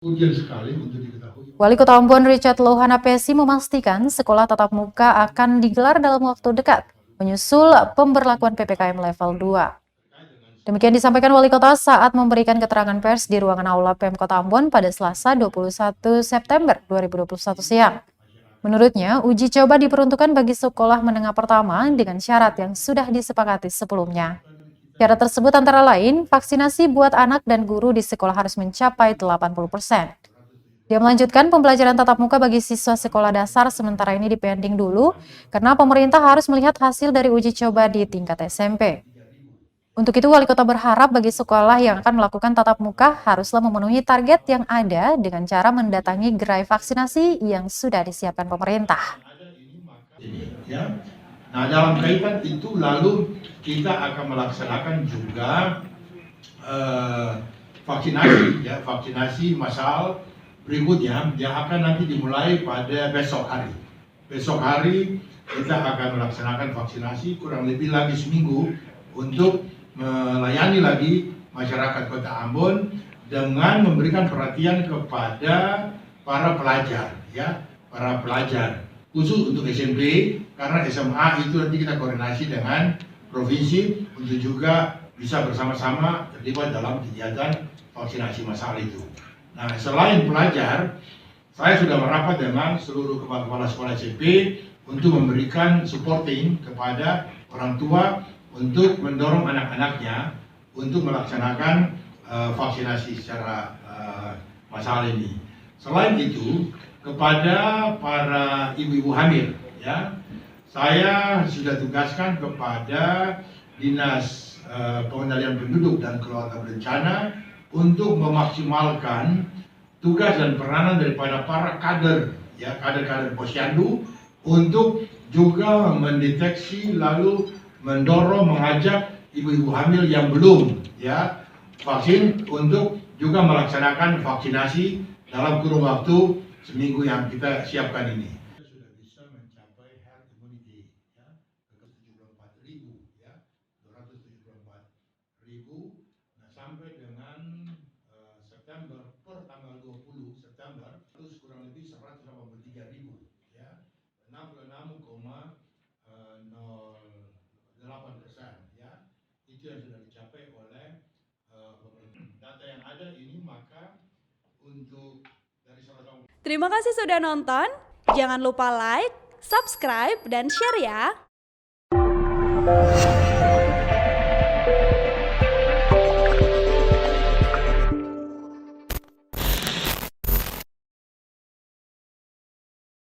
Urgent sekali untuk diketahui. Wali Kota Ambon Richard Lohana Pesi memastikan sekolah tatap muka akan digelar dalam waktu dekat, menyusul pemberlakuan PPKM level 2. Demikian disampaikan Wali Kota saat memberikan keterangan pers di ruangan Aula Pemkot Ambon pada Selasa 21 September 2021 siang. Menurutnya, uji coba diperuntukkan bagi sekolah menengah pertama dengan syarat yang sudah disepakati sebelumnya. Syarat tersebut antara lain, vaksinasi buat anak dan guru di sekolah harus mencapai 80%. Dia melanjutkan pembelajaran tatap muka bagi siswa sekolah dasar sementara ini dipending dulu karena pemerintah harus melihat hasil dari uji coba di tingkat SMP. Untuk itu, Wali Kota berharap bagi sekolah yang akan melakukan tatap muka haruslah memenuhi target yang ada dengan cara mendatangi gerai vaksinasi yang sudah disiapkan pemerintah. Ya. Nah, dalam kaitan itu lalu kita akan melaksanakan juga vaksinasi, ya, vaksinasi massal berikutnya yang akan nanti dimulai pada besok hari. Besok hari kita akan melaksanakan vaksinasi kurang lebih lagi seminggu untuk melayani lagi masyarakat Kota Ambon dengan memberikan perhatian kepada para pelajar, ya, para pelajar khusus untuk SMP, karena SMA itu nanti kita koordinasi dengan provinsi untuk juga bisa bersama-sama terlibat dalam kegiatan vaksinasi massal itu. Nah, selain pelajar, saya sudah merapat dengan seluruh kepala sekolah SMP untuk memberikan supporting kepada orang tua untuk mendorong anak-anaknya untuk melaksanakan vaksinasi secara massal ini. Selain itu, kepada para ibu-ibu hamil, ya, saya sudah tugaskan kepada Dinas Pengendalian Penduduk dan Keluarga Berencana untuk memaksimalkan tugas dan peranan daripada para kader, ya, kader-kader posyandu untuk juga mendeteksi lalu mendorong, mengajak ibu-ibu hamil yang belum, ya, vaksin untuk juga melaksanakan vaksinasi dalam kurun waktu seminggu yang kita siapkan ini. Sudah bisa mencapai herd immunity, ya, ke 74.000, ya, 274.000. Nah, sampai dengan September, per tanggal 20 September, terus kurang lebih 183.000, ya, 66,08%, ya, itu yang sudah dicapai oleh pemerintah. Data yang ada ini maka untuk dari salah. Terima kasih sudah nonton. Jangan lupa like, subscribe, dan share ya.